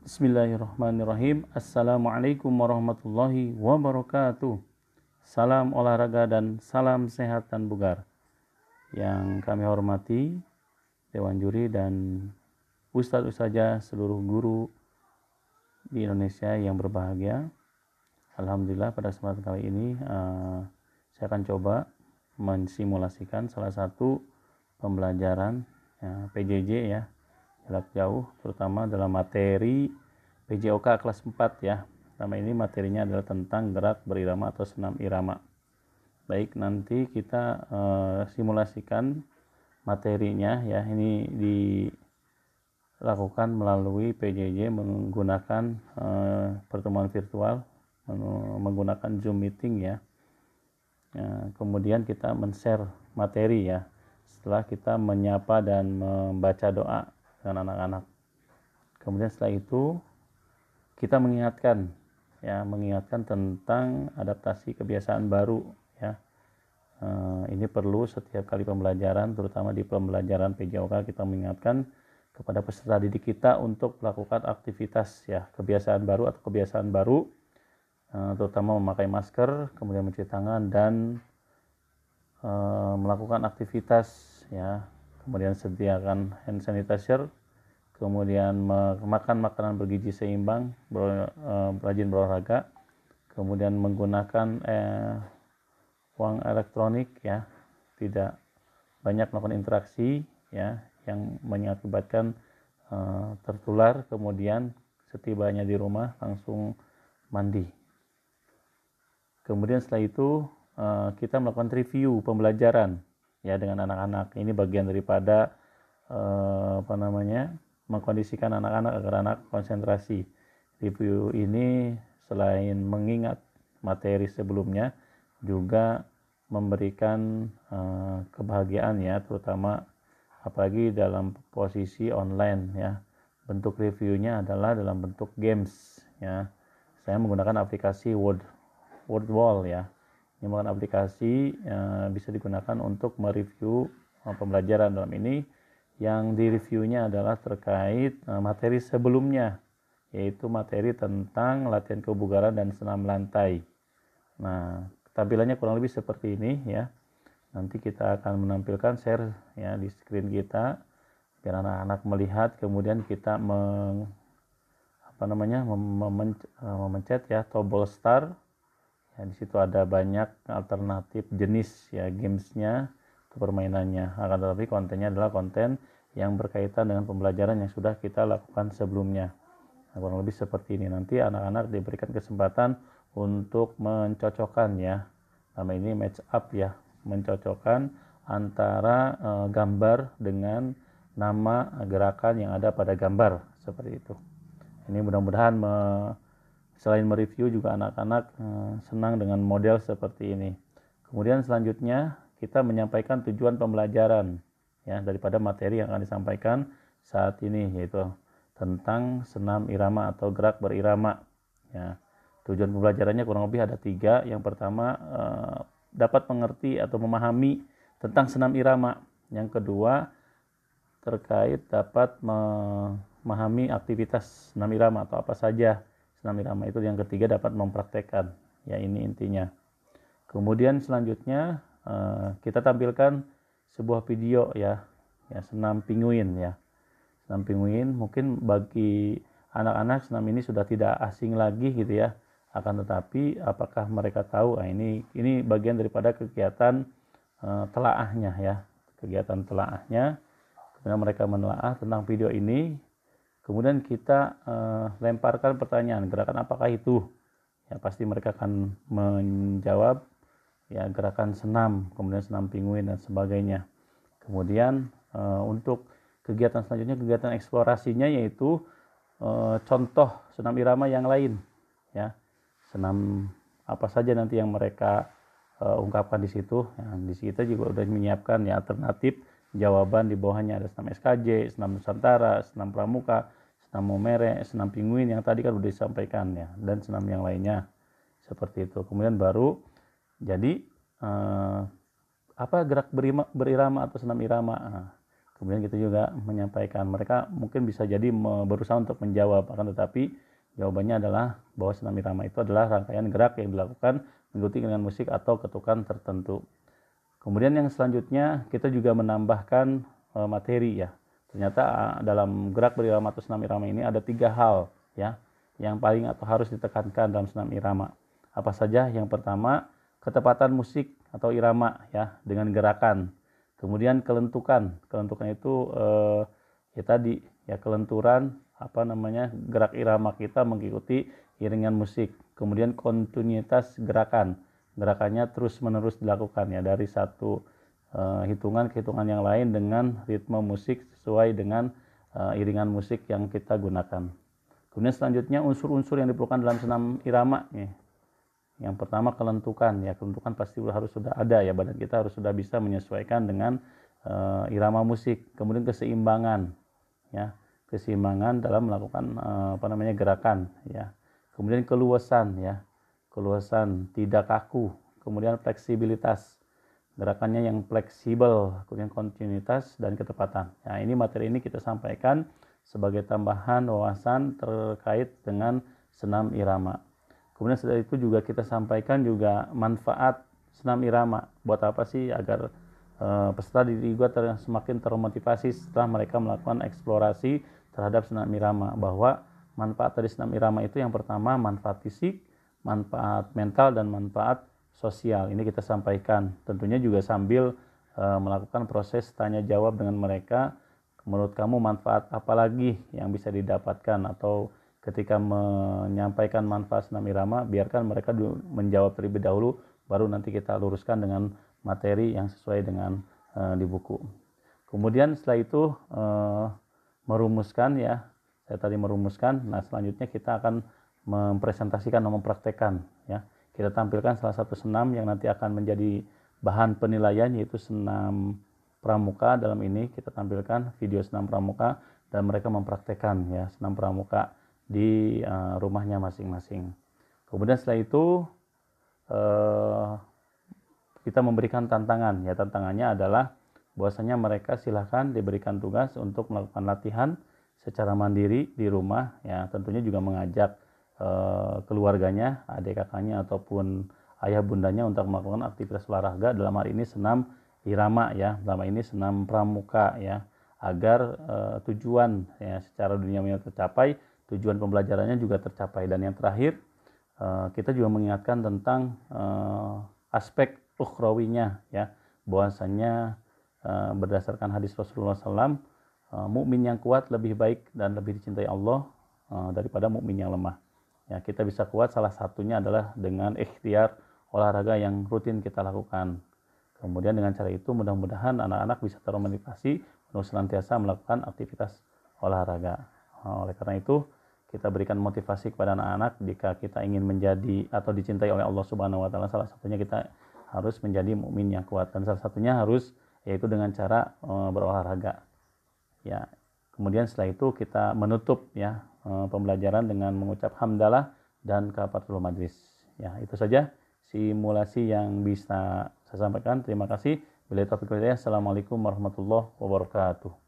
Bismillahirrahmanirrahim. Assalamualaikum warahmatullahi wabarakatuh. Salam olahraga dan salam sehat dan bugar. Yang kami hormati Dewan Juri dan Ustadz Ustazah seluruh guru di Indonesia yang berbahagia. Alhamdulillah pada kesempatan kali ini saya akan coba mensimulasikan salah satu pembelajaran PJJ ya, jarak jauh, terutama dalam materi PJOK kelas 4 ya. Pertama ini materinya adalah tentang gerak berirama atau senam irama. Baik, nanti kita simulasikan materinya ya. Ini dilakukan melalui PJJ menggunakan pertemuan virtual, menggunakan Zoom meeting ya. Kemudian kita men-share materi ya. Setelah kita menyapa dan membaca doa dengan anak-anak. Kemudian setelah itu kita mengingatkan tentang adaptasi kebiasaan baru ya. Ini perlu setiap kali pembelajaran, terutama di pembelajaran PJOK kita mengingatkan kepada peserta didik kita untuk melakukan aktivitas ya, kebiasaan baru, terutama memakai masker, kemudian mencuci tangan dan melakukan aktivitas ya. Kemudian sediakan hand sanitizer, kemudian makan makanan bergizi seimbang, rajin berolahraga, kemudian menggunakan uang elektronik ya, tidak banyak melakukan interaksi ya yang mengakibatkan tertular, kemudian setibanya di rumah langsung mandi. Kemudian setelah itu kita melakukan review pembelajaran ya dengan anak-anak. Ini bagian daripada mengkondisikan anak-anak agar anak konsentrasi. Review ini selain mengingat materi sebelumnya juga memberikan kebahagiaan ya, terutama apalagi dalam posisi online ya. Bentuk reviewnya adalah dalam bentuk games ya. Saya menggunakan aplikasi Wordwall ya. Ini merupakan aplikasi bisa digunakan untuk mereview pembelajaran. Dalam ini yang direviewnya adalah terkait materi sebelumnya, yaitu materi tentang latihan kebugaran dan senam lantai. Nah, tampilannya kurang lebih seperti ini ya. Nanti kita akan menampilkan share ya di screen kita biar anak-anak melihat. Kemudian kita memencet ya tombol start. Ya, di situ ada banyak alternatif jenis ya gamesnya atau permainannya. Akan tetapi kontennya adalah konten yang berkaitan dengan pembelajaran yang sudah kita lakukan sebelumnya. Nah, kurang lebih seperti ini. Nanti anak-anak diberikan kesempatan untuk mencocokkan ya. Nama ini match up ya, mencocokkan antara gambar dengan nama gerakan yang ada pada gambar seperti itu. Ini mudah-mudahan selain mereview juga anak-anak senang dengan model seperti ini. Kemudian selanjutnya kita menyampaikan tujuan pembelajaran ya daripada materi yang akan disampaikan saat ini, yaitu tentang senam irama atau gerak berirama ya. Tujuan pembelajarannya kurang lebih ada 3. Yang pertama dapat mengerti atau memahami tentang senam irama. Yang kedua terkait dapat memahami aktivitas senam irama atau apa saja senam irama itu. Yang ketiga dapat mempraktekkan ya, ini intinya. Kemudian selanjutnya kita tampilkan sebuah video ya senam pinguin ya. Senam pinguin mungkin bagi anak-anak senam ini sudah tidak asing lagi gitu ya. Akan tetapi apakah mereka tahu ini bagian daripada kegiatan telaahnya ya. Kegiatan telaahnya. Kemudian mereka menelaah tentang video ini. Kemudian kita lemparkan pertanyaan, gerakan apakah itu? Ya pasti mereka akan menjawab ya gerakan senam, kemudian senam pinguin dan sebagainya. Kemudian untuk kegiatan selanjutnya, kegiatan eksplorasinya yaitu contoh senam irama yang lain ya. Senam apa saja nanti yang mereka ungkapkan di situ. Ya, di situ juga sudah menyiapkan ya alternatif jawaban. Di bawahnya ada senam SKJ, senam Nusantara, senam Pramuka, senam Momere, senam Pinguin yang tadi kan sudah disampaikan ya, dan senam yang lainnya seperti itu. Kemudian baru jadi apa gerak berirama atau senam irama. Nah, Kemudian kita juga menyampaikan, mereka mungkin bisa jadi berusaha untuk menjawab, akan tetapi jawabannya adalah bahwa senam irama itu adalah rangkaian gerak yang dilakukan mengikuti dengan musik atau ketukan tertentu. Kemudian yang selanjutnya kita juga menambahkan materi ya. Ternyata dalam gerak berirama atau senam irama ini ada 3 hal ya yang paling atau harus ditekankan dalam senam irama. Apa saja? Yang pertama, ketepatan musik atau irama ya dengan gerakan. Kemudian kelentukan. Kelentukan itu ya tadi ya kelenturan gerak irama kita mengikuti iringan musik. Kemudian kontinuitas gerakan. Gerakannya terus-menerus dilakukan ya dari satu hitungan ke hitungan yang lain dengan ritme musik sesuai dengan iringan musik yang kita gunakan. Kemudian selanjutnya unsur-unsur yang diperlukan dalam senam irama nih. Yang pertama kelentukan ya, kelentukan pasti harus sudah ada ya, badan kita harus sudah bisa menyesuaikan dengan irama musik. Kemudian keseimbangan ya, keseimbangan dalam melakukan gerakan ya. Kemudian keluasan ya, keluasan tidak kaku. Kemudian fleksibilitas, gerakannya yang fleksibel, kemudian kontinuitas dan ketepatan. Nah, ini materi ini kita sampaikan sebagai tambahan wawasan terkait dengan senam irama. Kemudian setelah itu juga kita sampaikan juga manfaat senam irama. Buat apa sih agar peserta didik juga semakin termotivasi setelah mereka melakukan eksplorasi terhadap senam irama, bahwa manfaat dari senam irama itu yang pertama manfaat fisik, manfaat mental, dan manfaat sosial. Ini kita sampaikan tentunya juga sambil melakukan proses tanya jawab dengan mereka. Menurut kamu manfaat apa lagi yang bisa didapatkan, atau ketika menyampaikan manfaat senam irama biarkan mereka menjawab terlebih dahulu, baru nanti kita luruskan dengan materi yang sesuai dengan di buku. Kemudian setelah itu merumuskan ya, saya tadi merumuskan. Nah selanjutnya kita akan mempresentasikan dan mempraktekkan ya. Kita tampilkan salah satu senam yang nanti akan menjadi bahan penilaian, yaitu senam pramuka. Dalam ini kita tampilkan video senam pramuka dan mereka mempraktekkan ya senam pramuka di rumahnya masing-masing. Kemudian setelah itu kita memberikan tantangan ya. Tantangannya adalah bahwasanya mereka silahkan diberikan tugas untuk melakukan latihan secara mandiri di rumah ya, tentunya juga mengajak keluarganya, adik kakaknya ataupun ayah bundanya untuk melakukan aktivitas olahraga, dalam hal ini senam irama ya, dalam hal ini senam pramuka ya, agar tujuan ya secara duniawi tercapai, tujuan pembelajarannya juga tercapai. Dan yang terakhir kita juga mengingatkan tentang aspek ukhrawinya ya, bahwasanya berdasarkan hadis Rasulullah SAW, mukmin yang kuat lebih baik dan lebih dicintai Allah daripada mukmin yang lemah. Ya, kita bisa kuat salah satunya adalah dengan ikhtiar olahraga yang rutin kita lakukan. Kemudian dengan cara itu mudah-mudahan anak-anak bisa termotivasi untuk senantiasa melakukan aktivitas olahraga. Oleh karena itu kita berikan motivasi kepada anak-anak, jika kita ingin menjadi atau dicintai oleh Allah Subhanahu wa taala, salah satunya kita harus menjadi mukmin yang kuat, dan salah satunya harus yaitu dengan cara berolahraga. Ya. Kemudian setelah itu kita menutup ya pembelajaran dengan mengucap hamdalah dan kafaratul majlis. Ya, itu saja simulasi yang bisa saya sampaikan. Terima kasih. Billahi taufiq wal hidayah. Assalamualaikum warahmatullahi wabarakatuh.